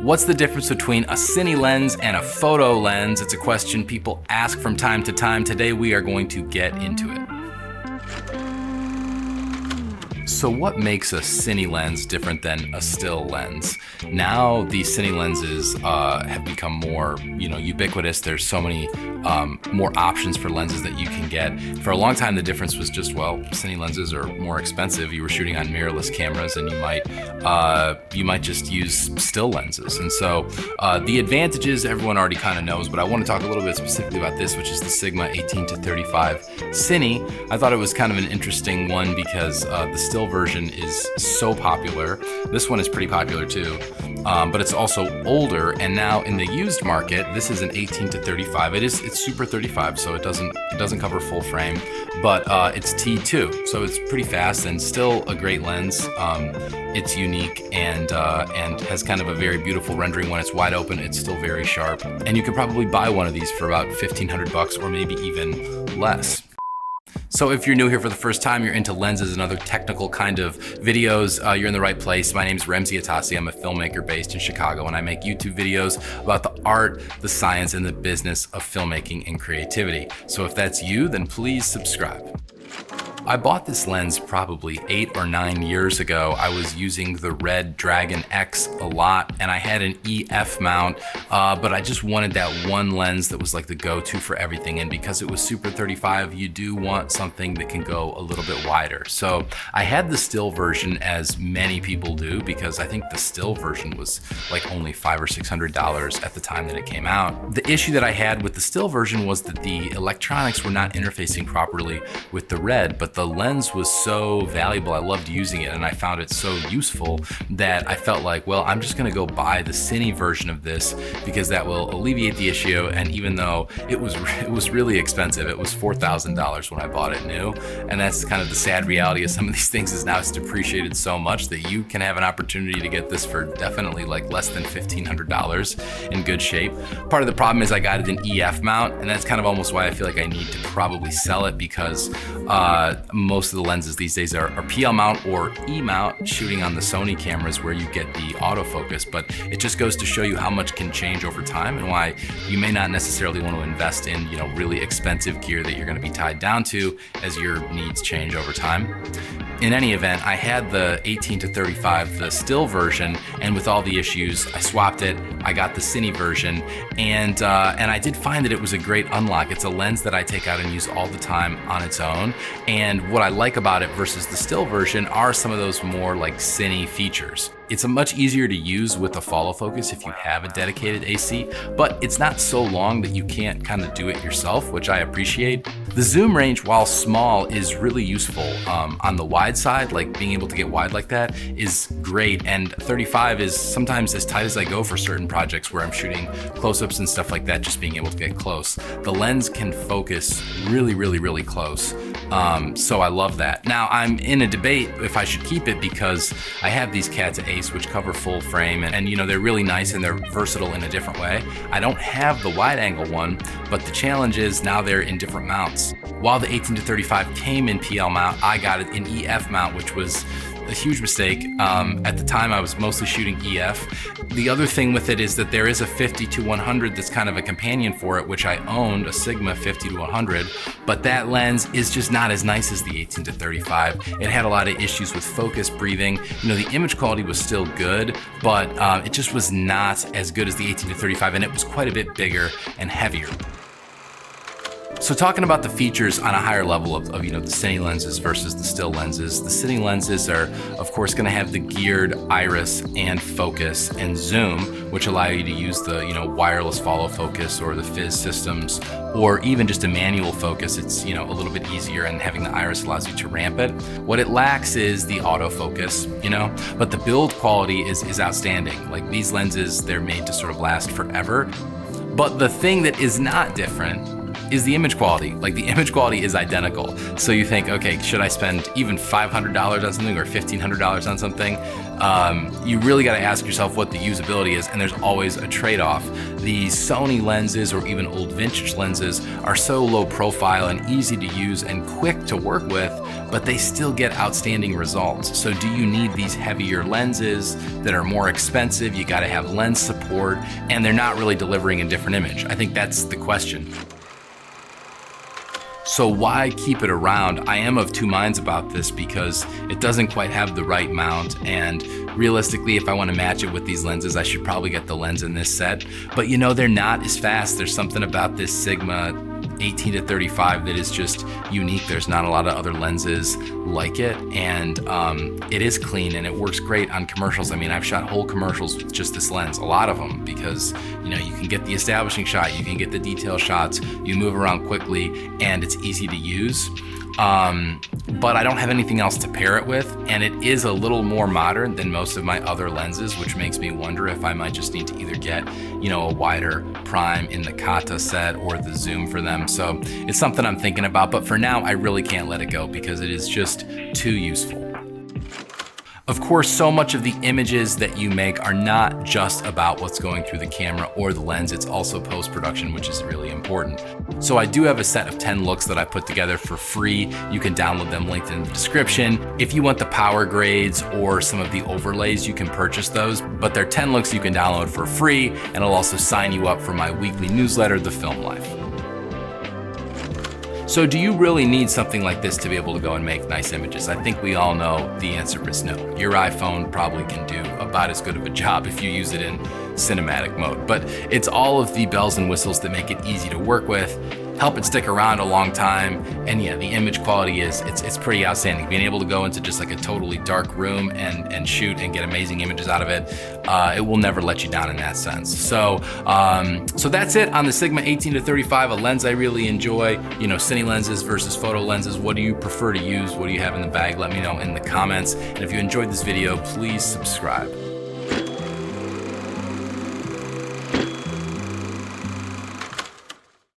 What's the difference between a cine lens and a photo lens? It's a question people ask from time to time. Today we are going to get into it. So what makes a cine lens different than a still lens? Now these cine lenses have become more, ubiquitous. There's so many more options for lenses that you can get. For a long time, the difference was just, cine lenses are more expensive. You were shooting on mirrorless cameras, and you might just use still lenses. And so the advantages everyone already kind of knows, but I want to talk a little bit specifically about this, which is the Sigma 18-35 Cine. I thought it was kind of an interesting one because the still version is so popular. This one is pretty popular too, but it's also older. And now in the used market, this is an 18-35. It's Super 35, so it doesn't cover full frame, but it's T2, so it's pretty fast and still a great lens. It's unique and has kind of a very beautiful rendering. When it's wide open, it's still very sharp. And you could probably buy one of these for about $1,500 or maybe even less. So if you're new here for the first time, you're into lenses and other technical kind of videos, you're in the right place. My name is Remzi Atassi. I'm a filmmaker based in Chicago, and I make YouTube videos about the art, the science, and the business of filmmaking and creativity. So if that's you, then please subscribe. I bought this lens probably 8 or 9 years ago. I was using the Red Dragon X a lot, and I had an EF mount, but I just wanted that one lens that was like the go-to for everything. And because it was Super 35, you do want something that can go a little bit wider. So I had the still version, as many people do, because I think the still version was like only $500 or $600 at the time that it came out. The issue that I had with the still version was that the electronics were not interfacing properly with the Red, but the lens was so valuable. I loved using it, and I found it so useful that I felt like, I'm just gonna go buy the Cine version of this because that will alleviate the issue. And even though it was really expensive, it was $4,000 when I bought it new, and that's kind of the sad reality of some of these things, is now it's depreciated so much that you can have an opportunity to get this for definitely like less than $1,500 in good shape. Part of the problem is I got it in EF mount, and that's kind of almost why I feel like I need to probably sell it, because most of the lenses these days are PL mount or E mount, shooting on the Sony cameras where you get the autofocus. But it just goes to show you how much can change over time, and why you may not necessarily want to invest in really expensive gear that you're going to be tied down to as your needs change over time. In any event, I had the 18-35, the still version, and with all the issues, I swapped it. I got the Cine version, and I did find that it was a great unlock. It's a lens that I take out and use all the time on its own. And what I like about it versus the still version are some of those more like Cine features. It's much easier to use with a follow focus if you have a dedicated AC, but it's not so long that you can't kind of do it yourself, which I appreciate. The zoom range, while small, is really useful. On the wide side, like being able to get wide like that is great, and 35 is sometimes as tight as I go for certain projects where I'm shooting close-ups and stuff like that, just being able to get close. The lens can focus really, really, really close. So I love that. Now I'm in a debate if I should keep it, because I have these Catta Ace which cover full frame, and they're really nice and they're versatile in a different way. I don't have the wide angle one, but the challenge is now they're in different mounts. While the 18-35 came in PL mount, I got it in EF mount, which was a huge mistake. At the time I was mostly shooting EF. The other thing with it is that there is a 50-100 that's kind of a companion for it, which I owned, a Sigma 50-100, but that lens is just not as nice as the 18-35. It had a lot of issues with focus, breathing. The image quality was still good, but it just was not as good as the 18-35, and it was quite a bit bigger and heavier. So talking about the features on a higher level of the Cine lenses versus the still lenses, the Cine lenses are of course going to have the geared iris and focus and zoom, which allow you to use the wireless follow focus or the fizz systems, or even just a manual focus. It's a little bit easier, and having the iris allows you to ramp it. What it lacks is the autofocus, but the build quality is outstanding. Like these lenses, they're made to sort of last forever. But the thing that is not different is the image quality. Like the image quality is identical. So you think, okay, should I spend even $500 on something or $1,500 on something? You really got to ask yourself what the usability is, and there's always a trade-off. The Sony lenses, or even old vintage lenses, are so low profile and easy to use and quick to work with but they still get outstanding results. So do you need these heavier lenses that are more expensive? You gotta have lens support, and they're not really delivering a different image. I think that's the question. So why keep it around? I am of two minds about this because it doesn't quite have the right mount, and realistically, if I want to match it with these lenses, I should probably get the lens in this set. But you know, they're not as fast. There's something about this Sigma 18 to 35 that is just unique. There's not a lot of other lenses like it, and it is clean and it works great on commercials. I mean, I've shot whole commercials with just this lens, a lot of them, because you know, you can get the establishing shot, you can get the detail shots, you move around quickly, and it's easy to use. But I don't have anything else to pair it with, and it is a little more modern than most of my other lenses, which makes me wonder if I might just need to either get, you know, a wider prime in the Catta set or the zoom for them. So it's something I'm thinking about, but for now I really can't let it go because it is just too useful. Of course, so much of the images that you make are not just about what's going through the camera or the lens, it's also post-production, which is really important. So I do have a set of 10 looks that I put together for free. You can download them, linked in the description. If you want the power grades or some of the overlays, you can purchase those, but they're 10 looks you can download for free, and I'll also sign you up for my weekly newsletter, The Film Life. So do you really need something like this to be able to go and make nice images? I think we all know the answer is no. Your iPhone probably can do about as good of a job if you use it in cinematic mode, but it's all of the bells and whistles that make it easy to work with, help it stick around a long time, and yeah, the image quality it's pretty outstanding. Being able to go into just like a totally dark room and shoot and get amazing images out of it, it will never let you down in that sense. So that's it on the Sigma 18 to 35, a lens I really enjoy. You know, cine lenses versus photo lenses. What do you prefer to use? What do you have in the bag? Let me know in the comments. And if you enjoyed this video, please subscribe.